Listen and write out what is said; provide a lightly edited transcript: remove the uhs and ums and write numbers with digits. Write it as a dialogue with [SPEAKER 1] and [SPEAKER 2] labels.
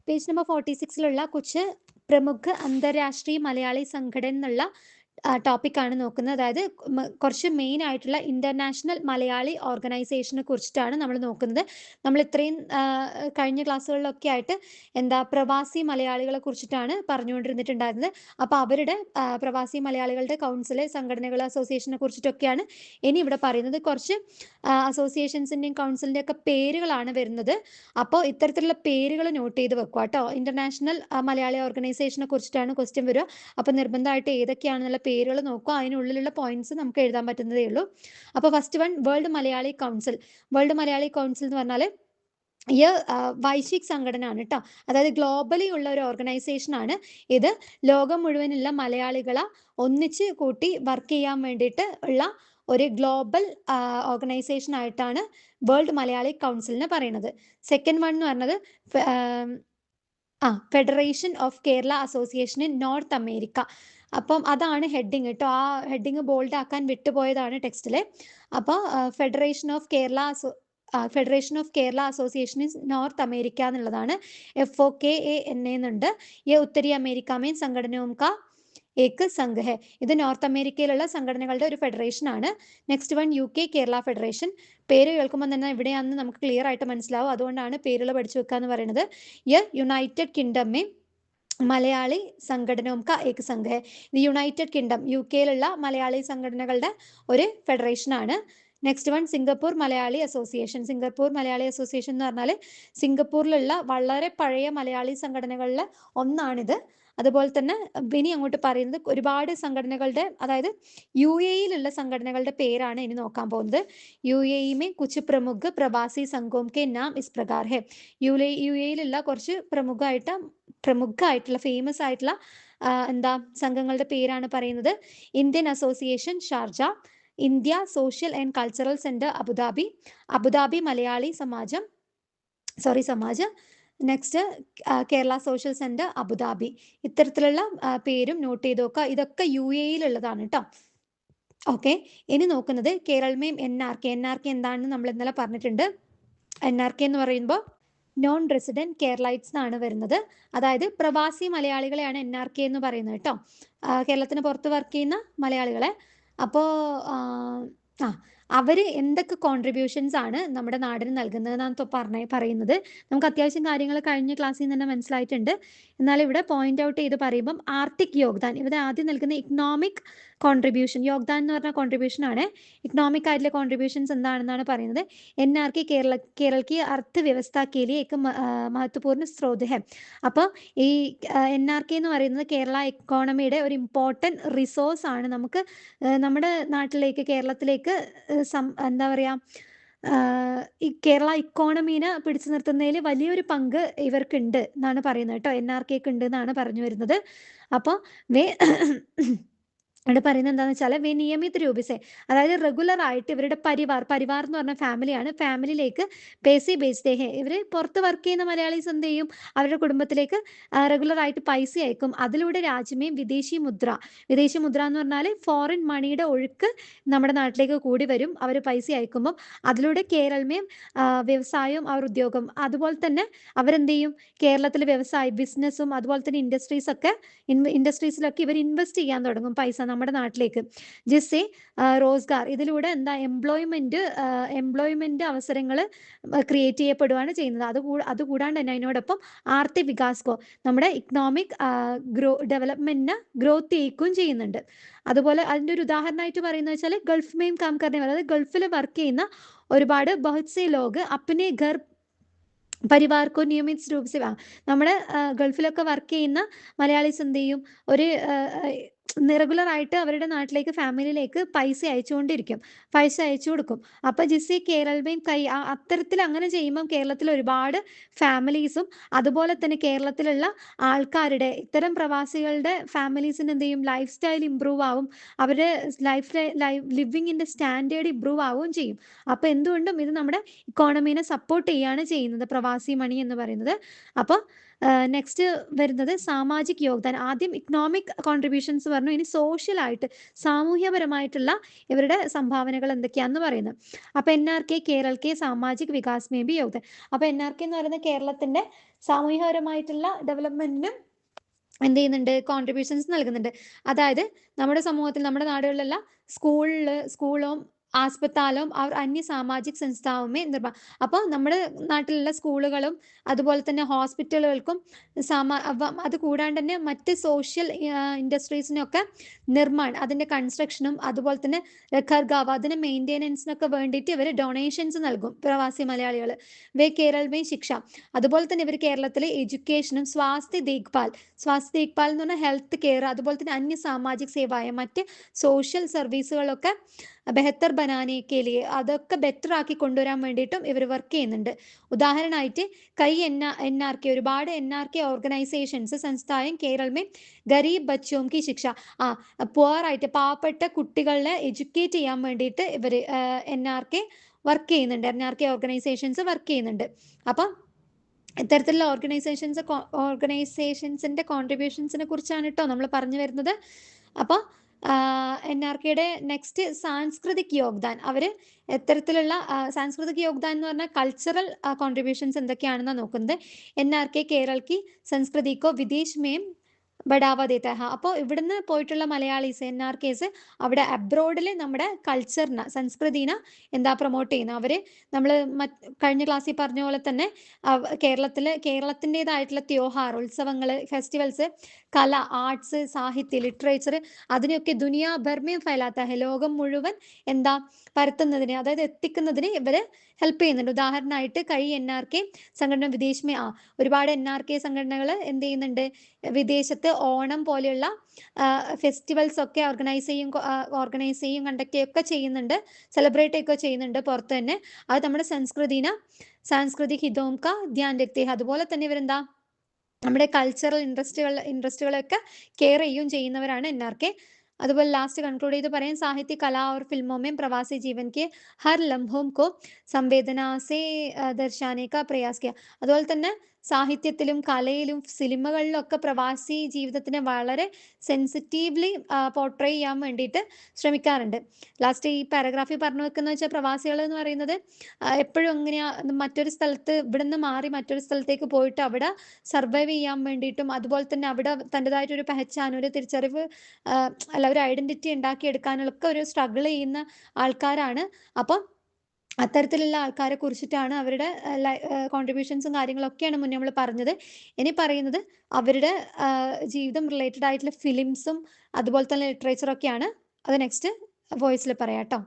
[SPEAKER 1] Page number 46 കുച്ച് പ്രമുഖ അന്തർരാഷ്ട്രീയ മലയാളി സംഘടന എന്നുള്ള ടോപ്പിക്കാണ് നോക്കുന്നത്. അതായത് കുറച്ച് മെയിൻ ആയിട്ടുള്ള ഇന്റർനാഷണൽ മലയാളി ഓർഗനൈസേഷനെ കുറിച്ചിട്ടാണ് നമ്മൾ നോക്കുന്നത്. നമ്മൾ ഇത്രയും കഴിഞ്ഞ ക്ലാസ്സുകളിലൊക്കെ ആയിട്ട് പ്രവാസി മലയാളികളെ കുറിച്ചിട്ടാണ് പറഞ്ഞുകൊണ്ടിരുന്നിട്ടുണ്ടായിരുന്നത്. അപ്പോൾ അവരുടെ പ്രവാസി മലയാളികളുടെ കൗൺസിൽ, സംഘടനകൾ, അസോസിയേഷനെ കുറിച്ചിട്ടൊക്കെയാണ് ഇനി ഇവിടെ പറയുന്നത്. കുറച്ച് അസോസിയേഷൻസിൻ്റെയും കൗൺസിലിൻ്റെ ഒക്കെ പേരുകളാണ് വരുന്നത്. അപ്പോൾ ഇത്തരത്തിലുള്ള പേരുകൾ നോട്ട് ചെയ്ത് വെക്കുക കേട്ടോ. ഇന്റർനാഷണൽ മലയാളി ഓർഗനൈസേഷനെ കുറിച്ചിട്ടാണ് ക്വസ്റ്റ്യൻ വരിക. അപ്പോൾ നിർബന്ധമായിട്ട് ഏതൊക്കെയാണെന്നുള്ള പേരുകൾ നോക്കുക. അതിനുള്ളിലുള്ള പോയിന്റ്സ് നമുക്ക് എഴുതാൻ പറ്റുന്നതേ ഉള്ളൂ. അപ്പോൾ first one, world Malayali council. World Malayali council എന്ന് പറഞ്ഞാൽ ഈ വൈശ്വിക് സംഘടന ആണ് കേട്ടോ. അതായത് ഗ്ലോബലി ഉള്ള ഒരു ഓർഗനൈസേഷൻ ആണ് ഇത്. ലോകം മുഴുവനുള്ള മലയാളികളെ ഒന്നിച്ച് കൂട്ടി വർക്ക് ചെയ്യാൻ വേണ്ടിയിട്ട് ഉള്ള ഒരു ഗ്ലോബൽ ഓർഗനൈസേഷൻ ആയിട്ടാണ് വേൾഡ് മലയാളി കൗൺസിലിനെ പറയുന്നത്. സെക്കൻഡ് വൺ എന്ന് പറഞ്ഞത് federation of Kerala association in north America. അപ്പം അതാണ് ഹെഡിങ് കേട്ടോ. ആ ഹെഡിങ് ബോൾഡ് ആക്കാൻ വിട്ടുപോയതാണ് ടെക്സ്റ്റിൽ. അപ്പോൾ federation of Kerala association in north America എന്നുള്ളതാണ്. FOKANA എന്നുണ്ട്. ये उत्तरी अमेरिका में संगठनों का एक संघ है. ഇത് നോർത്ത് അമേരിക്കയിലുള്ള സംഘടനകളുടെ ഒരു ഫെഡറേഷൻ ആണ്. Next one UK Kerala federation. പേര് കേൾക്കുമ്പോൾ തന്നെ ഇവിടെയാണെന്ന് നമുക്ക് ക്ലിയർ ആയിട്ട് മനസ്സിലാവും. അതുകൊണ്ടാണ് പേരുകൾ പഠിച്ചു വെക്കുക എന്ന് പറയുന്നത്. യുണൈറ്റഡ് കിങ്ഡം में മലയാളി സംഘടനവും കാ ഏക സംഘ ഹെ. ഇത് യുണൈറ്റഡ് കിങ്ഡം, UK മലയാളി സംഘടനകളുടെ ഒരു ഫെഡറേഷൻ ആണ്. Next one, Singapore Malayali association. Singapore Malayali association എന്ന് പറഞ്ഞാൽ സിംഗപ്പൂരിലുള്ള വളരെ പഴയ മലയാളി സംഘടനകളിൽ ഒന്നാണിത്. അതുപോലെ തന്നെ ഇനി അങ്ങോട്ട് പറയുന്നത് ഒരുപാട് സംഘടനകളുടെ, അതായത് UAE സംഘടനകളുടെ പേരാണ് ഇനി നോക്കാൻ പോകുന്നത്. UAE में कुछ प्रमुख प्रवासी संघों के नाम इस प्रकार है. UAE കുറച്ച് പ്രമുഖമായിട്ടുള്ള ഫേമസ് ആയിട്ടുള്ള സംഘങ്ങളുടെ പേരാണ് പറയുന്നത്. Indian association Sharjah, India social and cultural centre Abu Dhabi Malayali Samajam. Next Kerala social centre Abu Dhabi. ഇത്തരത്തിലുള്ള പേരും നോട്ട് ചെയ്ത് നോക്കുക. ഇതൊക്കെ UAE കേട്ടോ. ഓക്കെ, ഇനി നോക്കുന്നത് കേരളമേം NRK. NRK എന്താണെന്ന് നമ്മൾ ഇന്നലെ പറഞ്ഞിട്ടുണ്ട്. NRK എന്ന് പറയുമ്പോൾ നോൺ റെസിഡന്റ് കേരളൈറ്റ്സ് എന്നാണ് വരുന്നത്. അതായത് പ്രവാസി മലയാളികളെയാണ് NRK എന്ന് പറയുന്നത് കേട്ടോ. കേരളത്തിന് പുറത്ത് വർക്ക് ചെയ്യുന്ന മലയാളികളെ. അപ്പോൾ അവർ എന്തൊക്കെ കോൺട്രിബ്യൂഷൻസ് ആണ് നമ്മുടെ നാടിന് നൽകുന്നതെന്നാണ് പറയുന്നത്. നമുക്ക് അത്യാവശ്യം കാര്യങ്ങൾ കഴിഞ്ഞ ക്ലാസ്സിൽ നിന്ന് തന്നെ മനസ്സിലായിട്ടുണ്ട്. എന്നാൽ ഇവിടെ പോയിന്റ് ഔട്ട് ചെയ്ത് പറയുമ്പം ആർത്തിക് യോഗ്ദാൻ, ഇവിടെ ആദ്യം നൽകുന്ന ഇക്കണോമിക് കോൺട്രിബ്യൂഷൻ, യോഗ്ദാൻ എന്ന് പറഞ്ഞ കോൺട്രിബ്യൂഷൻ ആണ്. ഇക്കണോമിക് ആയിട്ടുള്ള കോൺട്രിബ്യൂഷൻസ് എന്താണെന്നാണ് പറയുന്നത്. NRK കേരള की अर्थव्यवस्था के लिए एक महत्वपूर्ण स्रोत है. അപ്പോൾ ഈ NRK എന്ന് പറയുന്നത് കേരള ഇക്കോണമിയുടെ ഒരു ഇമ്പോർട്ടൻറ്റ് റിസോഴ്സ് ആണ്. നമുക്ക് നമ്മുടെ നാട്ടിലേക്ക്, കേരളത്തിലേക്ക് ഈ കേരള ഇക്കോണമീനെ പിടിച്ചു നിർത്തുന്നതിൽ വലിയൊരു പങ്ക് ഇവർക്കുണ്ട് എന്നാണ് പറയുന്നത് കേട്ടോ. NRK ഉണ്ട് എന്നാണ് പറഞ്ഞു വരുന്നത്. അപ്പോൾ ഇവിടെ പറയുന്നത് എന്താണെന്ന് വെച്ചാൽ നിയമിത രൂപസെ, അതായത് റെഗുലർ ആയിട്ട് ഇവരുടെ പരിവാർ എന്ന് പറഞ്ഞ ഫാമിലിയാണ്. ഫാമിലിയിലേക്ക് പേസി ബേസ്ഡേ ഹെ. ഇവർ പുറത്ത് വർക്ക് ചെയ്യുന്ന മലയാളീസ് എന്ത് ചെയ്യും, അവരുടെ കുടുംബത്തിലേക്ക് റെഗുലർ ആയിട്ട് പൈസ അയക്കും. അതിലൂടെ രാജ്യമേ വിദേശി മുദ്ര എന്ന് പറഞ്ഞാൽ ഫോറിൻ മണിയുടെ ഒഴുക്ക് നമ്മുടെ നാട്ടിലേക്ക് കൂടി വരും. അവർ പൈസ അയക്കുമ്പം അതിലൂടെ കേരളമേം വ്യവസായവും അവർ ഉദ്യോഗം, അതുപോലെ തന്നെ അവരെന്ത് ചെയ്യും, കേരളത്തിൽ വ്യവസായ ബിസിനസ്സും അതുപോലെ തന്നെ ഇൻഡസ്ട്രീസിലൊക്കെ ഇവർ ഇൻവെസ്റ്റ് ചെയ്യാൻ തുടങ്ങും പൈസ നമ്മുടെ നാട്ടിലേക്ക്. ജിസെ റോസ്ഗാർ, ഇതിലൂടെ എംപ്ലോയ്മെന്റ് അവസരങ്ങൾ ക്രിയേറ്റ് ചെയ്യപ്പെടുകയാണ് ചെയ്യുന്നത്. അതുകൂടാണ്ട് തന്നെ അതിനോടൊപ്പം ആർത്തിക് വികാസ്കോ, നമ്മുടെ ഇക്കണോമിക് ഡെവലപ്മെന്റിന് ഗ്രോത്ത് ചെയ്യിക്കുകയും ചെയ്യുന്നുണ്ട്. അതുപോലെ അതിൻ്റെ ഒരു ഉദാഹരണമായിട്ട് പറയുന്നത് വെച്ചാൽ ഗൾഫ് മെയിം കാം കർണേ, അതായത് ഗൾഫിൽ വർക്ക് ചെയ്യുന്ന ഒരുപാട് ബഹുത് സേ ലോഗ് അപ്നെ ഘർ പരിവാർക്കോ നിയമിത രൂപ സേ, നമ്മുടെ ഗൾഫിലൊക്കെ വർക്ക് ചെയ്യുന്ന മലയാളീസ് എന്ത് ചെയ്യും, ഒരു റെഗുലർ ആയിട്ട് അവരുടെ നാട്ടിലേക്ക്, ഫാമിലിയിലേക്ക് പൈസ അയച്ചു കൊടുക്കും. അപ്പോൾ ജിസെ കേരളമേം അത്തരത്തിൽ അങ്ങനെ ചെയ്യുമ്പം കേരളത്തിൽ ഒരുപാട് ഫാമിലീസും അതുപോലെ തന്നെ കേരളത്തിലുള്ള ആൾക്കാരുടെ, ഇത്തരം പ്രവാസികളുടെ ഫാമിലീസിന് എന്ത് ചെയ്യും, ലൈഫ് സ്റ്റൈൽ ഇമ്പ്രൂവ് ആവും, അവരുടെ ലിവിങ്ങിൻ്റെ സ്റ്റാൻഡേർഡ് ഇമ്പ്രൂവ് ആവുകയും ചെയ്യും. അപ്പോൾ എന്തുകൊണ്ടും ഇത് നമ്മുടെ ഇക്കോണമീനെ സപ്പോർട്ട് ചെയ്യുകയാണ് ചെയ്യുന്നത് പ്രവാസി മണി എന്ന് പറയുന്നത്. അപ്പോൾ നെക്സ്റ്റ് വരുന്നത് സാമാജിക് യോഗ്ദാൻ. ആദ്യം ഇക്കണോമിക് കോൺട്രിബ്യൂഷൻസ് പറഞ്ഞു. ഇനി സോഷ്യലായിട്ട് സാമൂഹ്യപരമായിട്ടുള്ള ഇവരുടെ സംഭാവനകൾ എന്തൊക്കെയാണെന്ന് പറയുന്നത്. അപ്പോൾ NRK കേരൾ കെ സാമാജിക് വികാസ് മേ ബി യോഗ്ദാൻ. അപ്പോൾ NRK എന്ന് പറയുന്നത് കേരളത്തിന്റെ സാമൂഹികപരമായിട്ടുള്ള ഡെവലപ്മെന്റിനും എന്ത് ചെയ്യുന്നുണ്ട്, കോൺട്രിബ്യൂഷൻസ് നൽകുന്നുണ്ട്. അതായത് നമ്മുടെ സമൂഹത്തിൽ, നമ്മുടെ നാടുകളിലുള്ള സ്കൂളും ആസ്പത്താലും അവർ അന്യ സാമാജിക് സംസ്ഥാവുമേ നിർമ്മാ. അപ്പോൾ നമ്മുടെ നാട്ടിലുള്ള സ്കൂളുകളും അതുപോലെ തന്നെ ഹോസ്പിറ്റലുകൾക്കും അത് കൂടാണ്ട് തന്നെ മറ്റ് സോഷ്യൽ ഇൻഡസ്ട്രീസിനൊക്കെ നിർമ്മാണം, അതിൻ്റെ കൺസ്ട്രക്ഷനും അതുപോലെ തന്നെ രഖർഗാവ്, അതിന് മെയിൻ്റെനൻസിനൊക്കെ വേണ്ടിയിട്ട് ഇവർ ഡൊണേഷൻസ് നൽകും പ്രവാസി മലയാളികൾ. വേ കേരൾ മേ ശിക്ഷ, അതുപോലെ തന്നെ ഇവർ കേരളത്തിലെ എഡ്യൂക്കേഷനും സ്വാസ്ഥ്യ ദേഖ്ഭാൽ എന്ന് പറഞ്ഞാൽ ഹെൽത്ത് കെയർ, അതുപോലെ തന്നെ അന്യ സാമാജിക് സേവായ മറ്റ് സോഷ്യൽ സർവീസുകളൊക്കെ ബെഹത്തർ ബനാനെ കെ ലിയെ, അതൊക്കെ ബെറ്റർ ആക്കി കൊണ്ടുവരാൻ വേണ്ടിയിട്ടും ഇവർ വർക്ക് ചെയ്യുന്നുണ്ട്. ഉദാഹരണമായിട്ട് NRK, ഒരുപാട് NRK ഓർഗനൈസേഷൻസ് സംസ്ഥാനം കേരൾ മേ ഗരീബ് ബച്ചോം കി ശിക്ഷ, പുവർ ആയിട്ട് പാവപ്പെട്ട കുട്ടികളെ എഡ്യൂക്കേറ്റ് ചെയ്യാൻ വേണ്ടിയിട്ട് ഇവർ NRK വർക്ക് ചെയ്യുന്നുണ്ട്. NRK ഓർഗനൈസേഷൻസ് വർക്ക് ചെയ്യുന്നുണ്ട്. അപ്പം ഇത്തരത്തിലുള്ള ഓർഗനൈസേഷൻസിൻ്റെ കോൺട്രിബ്യൂഷൻസിനെ കുറിച്ചാണ് കേട്ടോ നമ്മൾ പറഞ്ഞു വരുന്നത്. അപ്പോൾ NRKയുടെ നെക്സ്റ്റ് സാംസ്കൃതിക് യോഗ്ദാൻ, അവർ എത്തരത്തിലുള്ള സാംസ്കൃതിക് യോഗ്ദാൻ എന്ന് പറഞ്ഞാൽ കൾച്ചറൽ കോൺട്രിബ്യൂഷൻസ് എന്തൊക്കെയാണെന്നാണ് നോക്കുന്നത്. NRK കേരൾ കി സംസ്കൃതിക്കോ വിദേശ് മേം ബഡാവ ദേത്ത ഹ. അപ്പോൾ ഇവിടുന്ന് പോയിട്ടുള്ള മലയാളീസ് NRKs അവിടെ അബ്രോഡിൽ നമ്മുടെ കൾച്ചറിനെ, സംസ്കൃതിനെ എന്താ പ്രൊമോട്ട് ചെയ്യുന്നത്. അവർ നമ്മൾ കഴിഞ്ഞ ക്ലാസ്സിൽ പറഞ്ഞ പോലെ തന്നെ കേരളത്തിൻ്റെതായിട്ടുള്ള ത്യോഹാർ, ഉത്സവങ്ങൾ, ഫെസ്റ്റിവൽസ്, കല, ആർട്സ്, സാഹിത്യം, ലിറ്ററേച്ചർ, അതിനെയൊക്കെ ദുനിയാ ഭർമേ ഫൈലാത്ത ഹെ, ലോകം മുഴുവൻ എന്താ പരത്തുന്നതിന്, അതായത് എത്തിക്കുന്നതിന് ഇവർ ഹെൽപ്പ് ചെയ്യുന്നുണ്ട്. ഉദാഹരണമായിട്ട് NRK സംഘടന വിദേശമേ ഒരുപാട് NRK സംഘടനകൾ എന്ത് ചെയ്യുന്നുണ്ട്, വിദേശത്ത് ഓണം പോലെയുള്ള ഫെസ്റ്റിവൽസ് ഒക്കെ ഓർഗനൈസ് ചെയ്യും കണ്ടക്ട് ചെയ്യുകയൊക്കെ ചെയ്യുന്നുണ്ട്, സെലിബ്രേറ്റ് ഒക്കെ ചെയ്യുന്നുണ്ട് പുറത്ത് തന്നെ. അത് നമ്മുടെ സാംസ്കൃതിക് ഹിതോം കാ ധ്യാൻ രഖ്തേ ഹെ. അതുപോലെ തന്നെ ഇവരെന്താ നമ്മുടെ കൾച്ചറൽ ഇൻട്രസ്റ്റുകളൊക്കെ കെയർ ചെയ്യുന്നവരാണ് NRK. അതുപോലെ ലാസ്റ്റ് കൺക്ലൂഡ് ചെയ്ത് പറയാം, സാഹിത്യ, കല और फिल्मों में प्रवासी जीवन के हर लम्हों को संवेदना से दर्शाने का प्रयास किया. അതുപോലെ തന്നെ സാഹിത്യത്തിലും കലയിലും സിനിമകളിലും ഒക്കെ പ്രവാസി ജീവിതത്തിനെ വളരെ സെൻസിറ്റീവ്ലി പോർട്രേ ചെയ്യാൻ വേണ്ടിയിട്ട് ശ്രമിക്കാറുണ്ട്. ലാസ്റ്റ് ഈ പാരഗ്രാഫിൽ പറഞ്ഞു വെക്കുന്ന വെച്ചാൽ, പ്രവാസികൾ എന്ന് പറയുന്നത് എപ്പോഴും എങ്ങനെയാണ് മറ്റൊരു സ്ഥലത്ത് ഇവിടുന്ന് മാറി മറ്റൊരു സ്ഥലത്തേക്ക് പോയിട്ട് അവിടെ സർവൈവ് ചെയ്യാൻ വേണ്ടിയിട്ടും, അതുപോലെ തന്നെ അവിടെ തൻ്റെതായിട്ടൊരു പെഹച്ചാൻ, ഒരു തിരിച്ചറിവ്, അല്ല ഒരു ഐഡൻറ്റിറ്റി ഉണ്ടാക്കിയെടുക്കാനൊക്കെ ഒരു സ്ട്രഗിൾ ചെയ്യുന്ന ആൾക്കാരാണ്. അപ്പം അത്തരത്തിലുള്ള ആൾക്കാരെ കുറിച്ചിട്ടാണ്, അവരുടെ കോൺട്രിബ്യൂഷൻസും കാര്യങ്ങളൊക്കെയാണ് മുന്നേ നമ്മൾ പറഞ്ഞത്. ഇനി പറയുന്നത് അവരുടെ ജീവിതം റിലേറ്റഡ് ആയിട്ടുള്ള ഫിലിംസും അതുപോലെ തന്നെ ലിറ്ററേച്ചറൊക്കെയാണ്. അത് നെക്സ്റ്റ് വോയിസിൽ പറയാം കേട്ടോ.